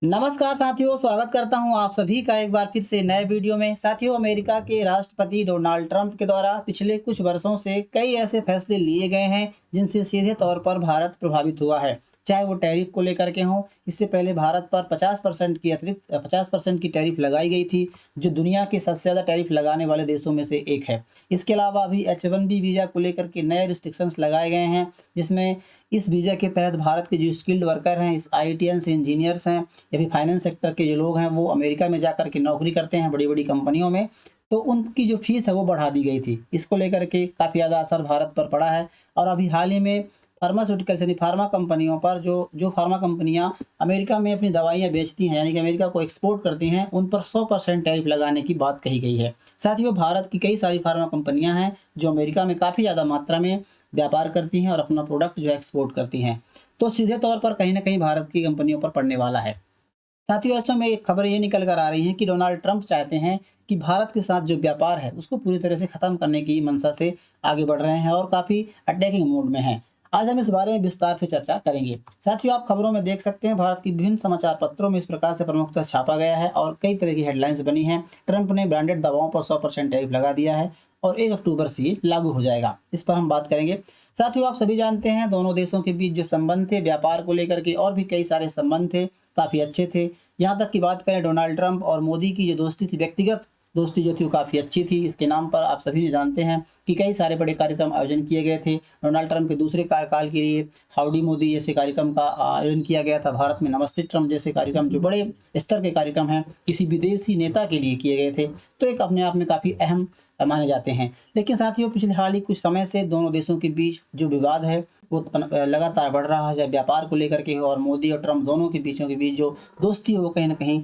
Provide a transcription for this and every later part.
नमस्कार साथियों, स्वागत करता हूं आप सभी का एक बार फिर से नए वीडियो में। साथियों, अमेरिका के राष्ट्रपति डोनाल्ड ट्रंप के द्वारा पिछले कुछ वर्षों से कई ऐसे फैसले लिए गए हैं जिनसे सीधे तौर पर भारत प्रभावित हुआ है। चाहे वो टैरिफ को लेकर के हों, इससे पहले भारत पर 50% की अतिरिक्त 50% की टैरिफ लगाई गई थी, जो दुनिया के सबसे ज़्यादा टैरिफ लगाने वाले देशों में से एक है। इसके अलावा अभी H1B वीज़ा को लेकर के नए रिस्ट्रिक्शंस लगाए गए हैं, जिसमें इस वीज़ा के तहत भारत के जो स्किल्ड वर्कर हैं, इस IITians इंजीनियर्स हैं या फिर फाइनेंस सेक्टर के जो लोग हैं, वो अमेरिका में जाकर के नौकरी करते हैं बड़ी-बड़ी कंपनियों में, तो उनकी जो फ़ीस है वो बढ़ा दी गई थी। इसको लेकर के काफ़ी ज़्यादा असर भारत पर पड़ा है और अभी हाल ही में फार्मास्यूटिकल्स यानी फार्मा कंपनियों पर जो जो फार्मा कंपनियाँ अमेरिका में अपनी दवाइयाँ बेचती हैं, यानी कि अमेरिका को एक्सपोर्ट करती हैं, उन पर 100% टैरिफ लगाने की बात कही गई है। साथियों, भारत की कई सारी फार्मा कंपनियाँ हैं जो अमेरिका में काफ़ी ज़्यादा मात्रा में व्यापार करती हैं और अपना प्रोडक्ट जो है एक्सपोर्ट करती हैं। तो सीधे तौर पर कहीं न कहीं भारत की कंपनियों पर पड़ने वाला है। साथियों, ऐसे में एक खबर ये निकल कर आ रही है कि डोनाल्ड ट्रंप चाहते हैं कि भारत के साथ जो व्यापार है उसको पूरी तरह से ख़त्म करने की मंशा से आगे बढ़ रहे हैं और काफ़ी अटैकिंग मोड में हैं। आज हम इस बारे में विस्तार से चर्चा करेंगे। साथियों, आप खबरों में देख सकते हैं, भारत की विभिन्न समाचार पत्रों में इस प्रकार से प्रमुखता से छापा गया है और कई तरह की हेडलाइंस बनी हैं। ट्रंप ने ब्रांडेड दवाओं पर 100% टैरिफ लगा दिया है और 1 अक्टूबर से ये लागू हो जाएगा। इस पर हम बात करेंगे। साथियों, आप सभी जानते हैं, दोनों देशों के बीच जो संबंध थे व्यापार को लेकर के और भी कई सारे संबंध थे, काफ़ी अच्छे थे। यहाँ तक की बात करें, डोनाल्ड ट्रंप और मोदी की जो दोस्ती थी, व्यक्तिगत दोस्ती जो थी वो काफ़ी अच्छी थी। इसके नाम पर आप सभी जानते हैं कि कई सारे बड़े कार्यक्रम आयोजन किए गए थे। डोनाल्ड ट्रंप के दूसरे कार्यकाल के लिए हाउडी मोदी जैसे कार्यक्रम का आयोजन किया गया था। भारत में नमस्ते ट्रंप जैसे कार्यक्रम, जो बड़े स्तर के कार्यक्रम हैं, किसी विदेशी नेता के लिए किए गए थे, तो एक अपने आप में काफ़ी अहम माने जाते हैं। लेकिन साथियों, पिछले हाल ही कुछ समय से दोनों देशों के बीच जो विवाद है वो लगातार बढ़ रहा है, चाहे व्यापार को लेकर के हो, और मोदी और ट्रंप दोनों के बीचों के बीच जो दोस्ती है वो कहीं न कहीं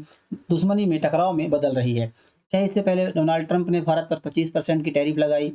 दुश्मनी में, टकराव में बदल रही है। चाहे इससे पहले डोनाल्ड ट्रंप ने भारत पर 25% की टैरिफ लगाई,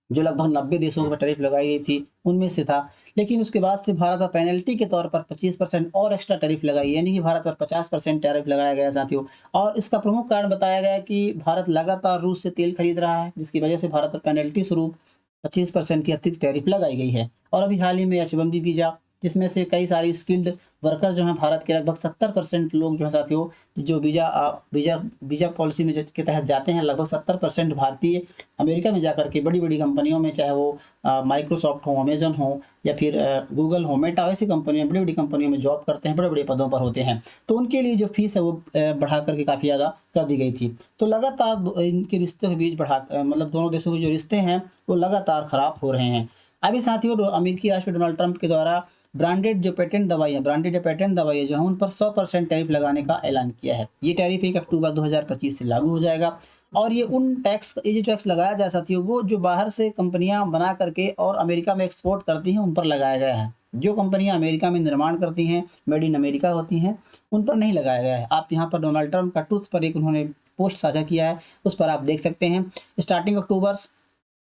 जो लगभग 90 देशों पर टैरिफ लगाई गई थी, उनमें से था। लेकिन उसके बाद से भारत पर पेनल्टी के तौर पर 25% और एक्स्ट्रा टैरिफ लगाई, यानी कि भारत पर 50% टैरिफ लगाया गया साथियों। और इसका प्रमुख कारण बताया गया कि भारत लगातार रूस से तेल खरीद रहा है, जिसकी वजह से भारत पर पेनल्टी स्वरूप 25% की अतिरिक्त टैरिफ लगाई गई है। और अभी हाल ही में H1B वीज़ा, जिसमें से कई सारी स्किल्ड वर्कर जो हैं, भारत के लगभग 70% लोग जो हैं साथियों, जो वीज़ा वीज़ा पॉलिसी में जो के तहत जाते हैं, लगभग 70% भारतीय अमेरिका में जाकर के बड़ी-बड़ी कंपनियों में, चाहे वो माइक्रोसॉफ्ट हो, अमेज़न हो या फिर गूगल हो, मेटा, ऐसी कंपनियाँ, बड़ी-बड़ी कंपनियों में जॉब करते हैं, बड़े-बड़े पदों पर होते हैं। तो उनके लिए जो फ़ीस है वो बढ़ा कर के काफ़ी ज़्यादा कर दी गई थी। तो लगातार इनके रिश्तों के बीच मतलब दोनों देशों के जो रिश्ते हैं वो लगातार ख़राब हो रहे हैं। अभी साथियों, अमेरिकी राष्ट्रपति डोनाल्ड ट्रंप के द्वारा ब्रांडेड या पेटेंट दवाइयाँ जो हैं, उन पर 100% टैरिफ लगाने का ऐलान किया है। ये टैरिफ 1 अक्टूबर 2025 से लागू हो जाएगा और ये जो टैक्स लगाया जाए साथियों, वो जो बाहर से कंपनियाँ बना करके और अमेरिका में एक्सपोर्ट करती हैं, उन पर लगाया गया है। जो कंपनियाँ अमेरिका में निर्माण करती हैं, मेड इन अमेरिका होती हैं, उन पर नहीं लगाया गया है। आप यहाँ पर डोनाल्ड ट्रंप का ट्रुथ पर एक उन्होंने पोस्ट साझा किया है, उस पर आप देख सकते हैं। स्टार्टिंग अक्टूबर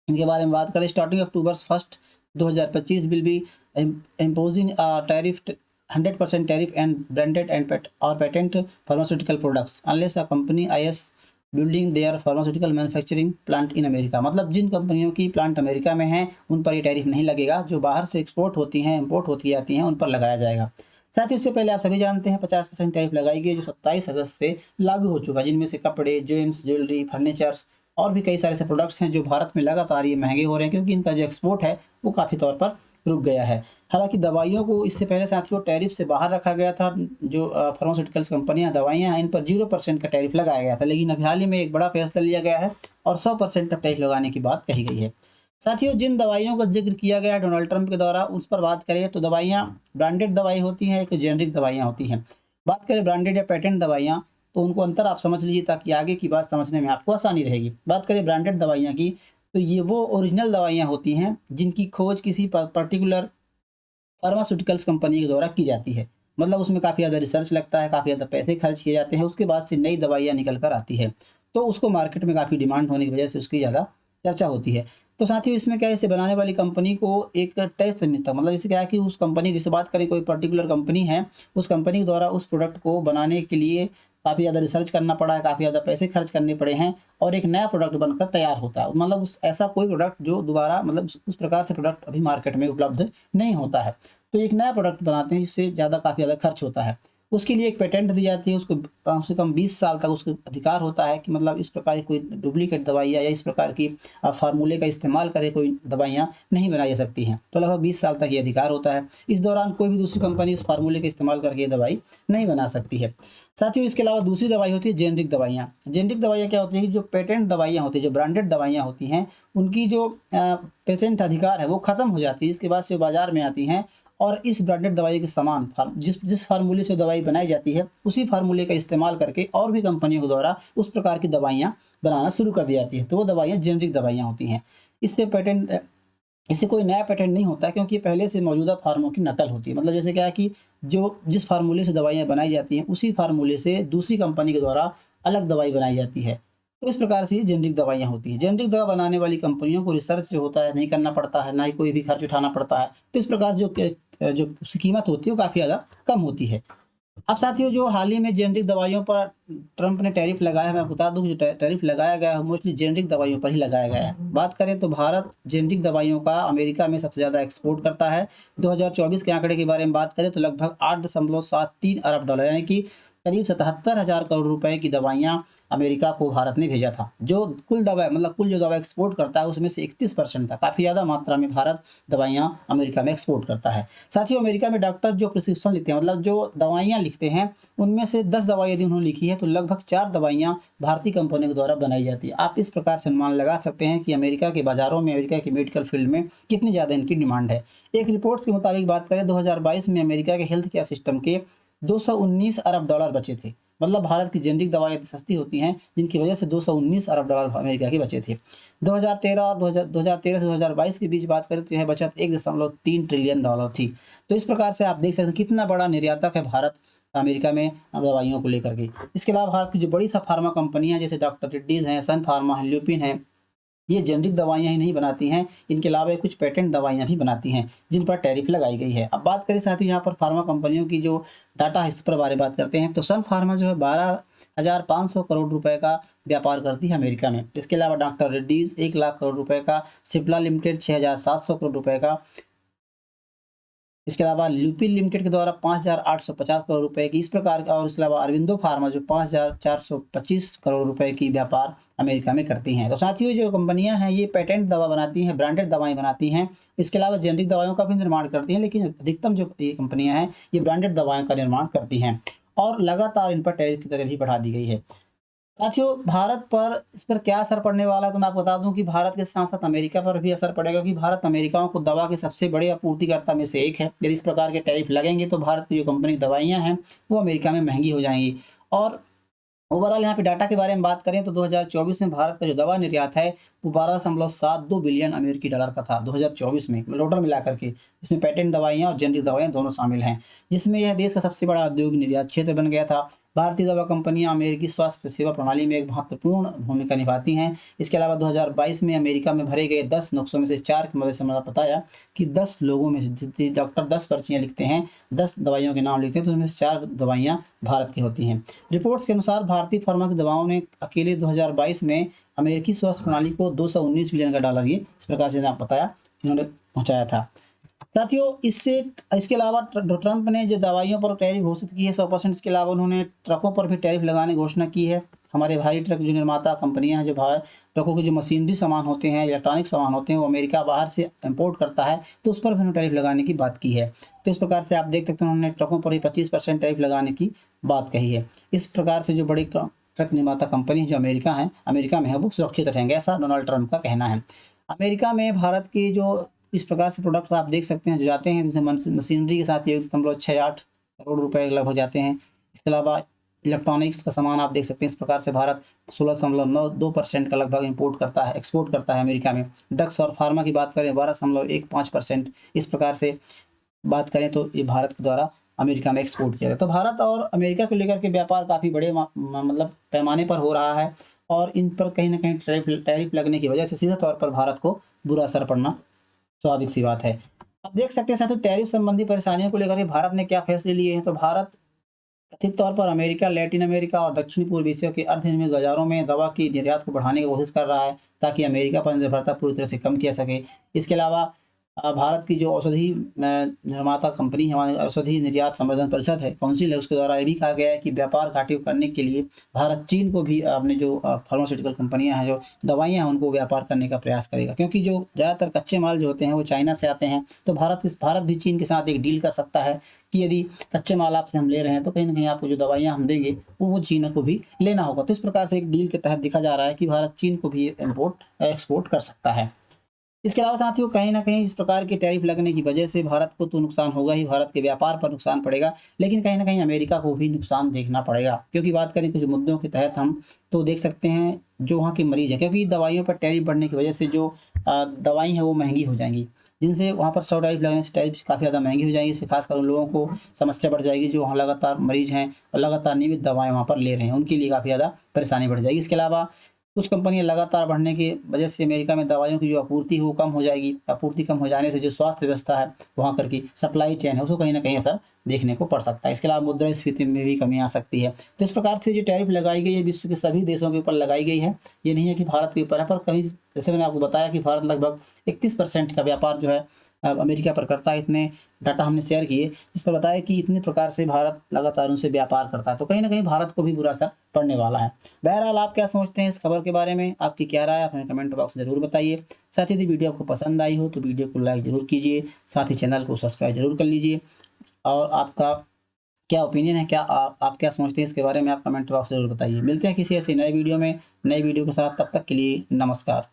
इनके बारे में बात करें, starting October 1 2025 will be imposing a tariff 100% tariff and branded and patent pharmaceutical products unless a company is building their pharmaceutical manufacturing plant in America। मतलब जिन कंपनियों की प्लांट अमेरिका में हैं, उन पर ये टैरिफ नहीं लगेगा। जो बाहर से एक्सपोर्ट होती हैं, इंपोर्ट होती जाती हैं, उन पर लगाया जाएगा। साथ ही उससे पहले आप सभी जानते हैं 50% टैरिफ लगाई गई, जो 27 अगस्त से लागू हो चुका, जिनमें से कपड़े, जेम्स, ज्वेलरी, फर्नीचर्स और भी कई सारे ऐसे प्रोडक्ट्स हैं जो भारत में लगातार ये महंगे हो रहे हैं, क्योंकि इनका जो एक्सपोर्ट है वो काफ़ी तौर पर रुक गया है। हालांकि दवाइयों को इससे पहले साथियों टैरिफ से बाहर रखा गया था। जो फार्मास्यूटिकल्स कंपनियां दवाइयां हैं, इन पर 0% का टैरिफ लगाया गया था, लेकिन अभी हाल ही में एक बड़ा फैसला लिया गया है और 100% का टैरिफ लगाने की बात कही गई है। साथियों, जिन दवाइयों का जिक्र किया गया है डोनाल्ड ट्रंप के द्वारा, उस पर बात करें तो दवाइयाँ ब्रांडेड दवाई होती हैं, एक जेनरिक दवाइयाँ होती हैं। बात करें ब्रांडेड या पेटेंट दवाइयाँ, तो उनको अंतर आप समझ लीजिए ताकि आगे की बात समझने में आपको आसानी रहेगी। बात करें ब्रांडेड दवाइयाँ की, तो ये वो ओरिजिनल दवाइयाँ होती हैं जिनकी खोज किसी पर्टिकुलर फार्मास्यूटिकल्स कंपनी के द्वारा की जाती है। मतलब उसमें काफ़ी ज़्यादा रिसर्च लगता है, काफ़ी ज़्यादा पैसे खर्च किए जाते हैं, उसके बाद से नई दवाइयाँ निकल कर आती है। तो उसको मार्केट में काफ़ी डिमांड होने की वजह से उसकी ज़्यादा चर्चा होती है। तो साथियों, इसमें क्या है, इसे बनाने वाली कंपनी को एक टेस्ट मिलता है। मतलब इससे क्या है कि उस कंपनी, जिससे बात करें कोई पर्टिकुलर कंपनी है, उस कंपनी के द्वारा उस प्रोडक्ट को बनाने के लिए काफ़ी ज़्यादा रिसर्च करना पड़ा है, काफ़ी ज़्यादा पैसे खर्च करने पड़े हैं और एक नया प्रोडक्ट बनकर तैयार होता है। मतलब उस ऐसा कोई प्रोडक्ट जो दोबारा, मतलब उस प्रकार से प्रोडक्ट अभी मार्केट में उपलब्ध नहीं होता है। तो एक नया प्रोडक्ट बनाते हैं जिससे काफ़ी ज़्यादा खर्च होता है। उसके लिए एक पेटेंट दी जाती है, उसको कम से कम 20 साल तक उसको अधिकार होता है कि मतलब इस प्रकार की कोई डुप्लीकेट दवाइयाँ या इस प्रकार की फार्मूले का इस्तेमाल करके कोई दवाइयाँ नहीं बनाई जा सकती हैं। तो लगभग 20 साल तक ये अधिकार होता है। इस दौरान कोई भी दूसरी कंपनी इस फार्मूले का इस्तेमाल करके ये दवाई नहीं बना सकती है। साथियों, इसके अलावा दूसरी दवाई होती है जेनरिक दवाइयाँ। जेनरिक दवाइयाँ क्या होती है कि जो पेटेंट दवाइयाँ होती हैं, जो ब्रांडेड दवाइयाँ होती हैं, उनकी जो पेटेंट अधिकार है वो ख़त्म हो जाती है। इसके बाद से वो बाजार में आती हैं और इस ब्रांडेड दवाई के समान जिस फार्मूले से दवाई बनाई जाती है, उसी फार्मूले का इस्तेमाल करके और भी कंपनियों के द्वारा उस प्रकार की दवाइयाँ बनाना शुरू कर दी जाती है। तो वो दवाइयाँ जेनरिक दवाइयाँ होती हैं। इससे पेटेंट इससे कोई नया पेटेंट नहीं होता है, क्योंकि पहले से मौजूदा फार्मों की नकल होती है। मतलब जैसे क्या है कि जो जिस फार्मूले से दवाइयाँ बनाई जाती हैं, उसी फार्मूले से दूसरी कंपनी के द्वारा अलग दवाई बनाई जाती है। तो इस प्रकार से ये जेनरिक दवाइयाँ होती हैं। जेनरिक दवा बनाने वाली कंपनियों को रिसर्च जो होता है नहीं करना पड़ता है, ना ही कोई भी खर्च उठाना पड़ता है। तो इस प्रकार जो उसकी कीमत होती है वो काफ़ी ज़्यादा कम होती है। अब साथियों, जो हाल ही में जेनरिक दवाइयों पर ट्रंप ने टैरिफ लगाया है, मैं बता दूं कि जो टैरिफ लगाया गया है मोस्टली जेनरिक दवाइयों पर ही लगाया गया है। बात करें तो भारत जेनरिक दवाइयों का अमेरिका में सबसे ज़्यादा एक्सपोर्ट करता है। 2024 के आंकड़े के बारे में बात करें तो लगभग 8.73 अरब डॉलर यानी कि करीब 77,000 करोड़ रुपए की दवाइयाँ अमेरिका को भारत ने भेजा था। जो कुल दवा मतलब कुल जो दवा एक्सपोर्ट करता है उसमें से 31% था। काफ़ी ज़्यादा मात्रा में भारत दवाइयाँ अमेरिका में एक्सपोर्ट करता है। साथियों, अमेरिका में डॉक्टर जो प्रिस्क्रिप्शन लिखते हैं, मतलब जो दवाइयाँ लिखते हैं, उनमें से 10 दवाई यदि उन्होंने लिखी है तो लगभग 4 दवाइयाँ भारतीय कंपनियों के द्वारा बनाई जाती है। आप इस प्रकार से अनुमान लगा सकते हैं कि अमेरिका के बाज़ारों में, अमेरिका की मेडिकल फील्ड में कितनी ज़्यादा इनकी डिमांड है। एक रिपोर्ट के मुताबिक बात करें 2022 में अमेरिका के हेल्थ केयर सिस्टम के 219 अरब डॉलर बचे थे। मतलब भारत की जेनरिक दवाएं इतनी सस्ती होती हैं जिनकी वजह से 219 अरब डॉलर अमेरिका के बचे थे। 2013 से 2022 के बीच बात करें तो यह बचत 1.3 ट्रिलियन डॉलर थी। तो इस प्रकार से आप देख सकते हैं कितना बड़ा निर्यातक है भारत अमेरिका में दवाइयों को लेकर के। इसके अलावा भारत की जो बड़ी सा फार्मा कंपनियां जैसे डॉक्टर रेड्डीज हैं, सन फार्मा है, ल्यूपिन है, ये जेनरिक दवाइयाँ ही नहीं बनाती हैं, इनके अलावा ये कुछ पेटेंट दवाइयाँ भी बनाती हैं जिन पर टैरिफ लगाई गई है। अब बात करें साथ ही यहाँ पर फार्मा कंपनियों की जो डाटा है इस पर बारे में बात करते हैं तो सन फार्मा जो है 12,500 करोड़ रुपए का व्यापार करती है अमेरिका में। इसके अलावा डॉक्टर रेड्डीज 1 लाख करोड़ रुपए का, सिप्ला लिमिटेड 6,700 करोड़ रुपए का, इसके अलावा ल्यूपिन लिमिटेड के द्वारा 5,850 करोड़ रुपए की, इस प्रकार का, और इसके अलावा अरविंदो फार्मा जो 5,425 करोड़ रुपए की व्यापार अमेरिका में करती हैं। तो साथियों, जो कंपनियां हैं ये पेटेंट दवा बनाती हैं, ब्रांडेड दवाएं बनाती हैं, इसके अलावा जेनरिक दवाइयों का भी निर्माण करती हैं, लेकिन अधिकतम जो ये कंपनियां हैं ये ब्रांडेड दवाओं का निर्माण करती हैं और लगातार इन पर टैरिफ की दरें भी बढ़ा दी गई है। साथियों, भारत पर इस पर क्या असर पड़ने वाला है तो मैं आपको बता दूं कि भारत के साथ साथ अमेरिका पर भी असर पड़ेगा, क्योंकि भारत अमेरिकाओं को दवा के सबसे बड़े आपूर्तिकर्ता में से एक है। यदि इस प्रकार के टैरिफ लगेंगे तो भारत की जो कंपनी दवाइयाँ हैं वो अमेरिका में महंगी हो जाएंगी। और ओवरऑल यहाँ पे डाटा के बारे में बात करें तो 2024 में भारत का जो दवा निर्यात है वो 12.72 बिलियन अमेरिकी डॉलर का था 2024 में, टोटल मिलाकर के। इसमें पेटेंट दवाइयाँ और जेनरिक दवाइयाँ दोनों शामिल हैं, जिसमें यह देश का सबसे बड़ा औद्योगिक निर्यात क्षेत्र बन गया था। भारतीय दवा कंपनियां अमेरिकी स्वास्थ्य सेवा प्रणाली में एक महत्वपूर्ण भूमिका निभाती हैं। इसके अलावा 2022 में अमेरिका में भरे गए 10 नुस्खों में से 4 की मदद से मैंने बताया कि 10 लोगों में से डॉक्टर 10 पर्चियाँ लिखते हैं, 10 दवाइयों के नाम लिखते हैं, तो उनमें से 4 दवाइयाँ भारत की होती हैं। रिपोर्ट्स के अनुसार भारतीय फार्मा की दवाओं ने अकेले 2022 में अमेरिकी स्वास्थ्य प्रणाली को 219 बिलियन का डॉलर, ये इस प्रकार से आप बताया, इन्होंने पहुँचाया था। साथियों, इसके अलावा ट्रंप ने जो दवाइयों पर टैरिफ घोषित की है 100%, इसके अलावा उन्होंने ट्रकों पर भी टैरिफ लगाने की घोषणा की है। हमारे भारी ट्रक जो निर्माता कंपनियां हैं, जो ट्रकों के जो मशीनरी सामान होते हैं, इलेक्ट्रॉनिक सामान होते हैं, वो अमेरिका बाहर से इंपोर्ट करता है, तो उस पर भी उन्होंने टैरिफ लगाने की बात की है। तो इस प्रकार से आप देख सकते हैं उन्होंने ट्रकों पर ही 25% टैरिफ लगाने की बात कही है। इस प्रकार से जो बड़ी ट्रक निर्माता कंपनी जो अमेरिका में है वो सुरक्षित रहेंगे, ऐसा डोनाल्ड ट्रंप का कहना है। अमेरिका में भारत की जो इस प्रकार से प्रोडक्ट आप देख सकते हैं जो जाते हैं, जैसे मशीनरी के साथ 1.68 करोड़ रुपए लगभग जाते हैं। इसके अलावा इलेक्ट्रॉनिक्स का सामान आप देख सकते हैं, इस प्रकार से भारत 16.92% का लगभग एक्सपोर्ट करता है अमेरिका में। ड्रग्स और फार्मा की बात करें 12.15%, इस प्रकार से बात करें तो ये भारत के द्वारा अमेरिका में एक्सपोर्ट किया जाता है। तो भारत और अमेरिका को लेकर के व्यापार काफ़ी बड़े मतलब पैमाने पर हो रहा है, और इन पर कहीं ना कहीं टैरिफ लगने की वजह से सीधे तौर पर भारत को बुरा असर पड़ना स्वाभाविक सी बात है। आप देख सकते हैं साथियों, टैरिफ संबंधी परेशानियों को लेकर भारत ने क्या फैसले लिए हैं। तो भारत कथित तौर पर अमेरिका, लैटिन अमेरिका और दक्षिण पूर्व एशिया के अर्धनिर्मित बाजारों में दवा की निर्यात को बढ़ाने की कोशिश कर रहा है, ताकि अमेरिका पर निर्भरता पूरी तरह से कम किया सके। इसके अलावा भारत की जो औषधि निर्माता कंपनी है, हमारी औषधि निर्यात संवर्धन परिषद है, काउंसिल है, उसके द्वारा ये भी कहा गया है कि व्यापार घाटे को करने के लिए भारत चीन को भी अपने जो फार्मास्यूटिकल कंपनियां हैं, जो दवाइयां हैं, उनको व्यापार करने का प्रयास करेगा, क्योंकि जो ज़्यादातर कच्चे माल जो होते हैं वो चाइना से आते हैं। तो भारत भी चीन के साथ एक डील कर सकता है कि यदि कच्चे माल आपसे हम ले रहे हैं तो कहीं ना कहीं आपको जो दवाइयाँ हम देंगे वो चीन को भी लेना होगा। तो इस प्रकार से एक डील के तहत देखा जा रहा है कि भारत चीन को भी इम्पोर्ट एक्सपोर्ट कर सकता है। इसके अलावा साथियों, कहीं न कहीं इस प्रकार के टैरिफ लगने की वजह से भारत को तो नुकसान होगा ही, भारत के व्यापार पर नुकसान पड़ेगा, लेकिन कहीं न कहीं अमेरिका को भी नुकसान देखना पड़ेगा। क्योंकि बात करें कुछ मुद्दों के तहत हम तो देख सकते हैं जो वहाँ के मरीज़ हैं, क्योंकि दवाइयों पर टैरिफ बढ़ने की वजह से जो दवाई हैं वो महँगी हो जाएँगी, जिनसे वहाँ पर 100 टैरिफ लगने से टैरिफ काफ़ी ज़्यादा महँगी हो जाएँगी। इससे खासकर उन लोगों को समस्या बढ़ जाएगी जो वहाँ लगातार मरीज़ हैं और लगातार नियमित दवाएँ वहाँ पर ले रहे हैं, उनके लिए काफ़ी ज़्यादा परेशानी बढ़ जाएगी। इसके अलावा कुछ कंपनियाँ लगातार बढ़ने की वजह से अमेरिका में दवाइयों की जो आपूर्ति है वो कम हो जाएगी। आपूर्ति कम हो जाने से जो स्वास्थ्य व्यवस्था है, वहाँ कर की सप्लाई चेन है, उसको कहीं न कहीं असर देखने को पड़ सकता है। इसके अलावा मुद्रास्फीति में भी कमी आ सकती है। तो इस प्रकार से जो टैरिफ लगाई गई है विश्व के सभी देशों के ऊपर लगाई गई है। ये नहीं है कि भारत के ऊपर है, पर कहीं जैसे मैंने आपको बताया कि भारत लगभग 31% का व्यापार जो है अमेरिका पर करता है। इतने डाटा हमने शेयर किए जिस पर बताया कि इतने प्रकार से भारत लगातार उनसे व्यापार करता है, तो कहीं न कहीं भारत को भी बुरा असर पड़ने वाला है। बहरहाल आप क्या सोचते हैं इस खबर के बारे में? आपकी क्या राय है? आप हमें कमेंट बॉक्स में ज़रूर बताइए। साथ ही यदि वीडियो आपको पसंद आई हो तो वीडियो को लाइक ज़रूर कीजिए, साथ ही चैनल को सब्सक्राइब ज़रूर कर लीजिए। और आपका क्या ओपिनियन है? क्या आप क्या सोचते हैं इसके बारे में? आप कमेंट बॉक्स ज़रूर बताइए। मिलते हैं किसी ऐसे नए वीडियो में, नए वीडियो के साथ, तब तक के लिए नमस्कार।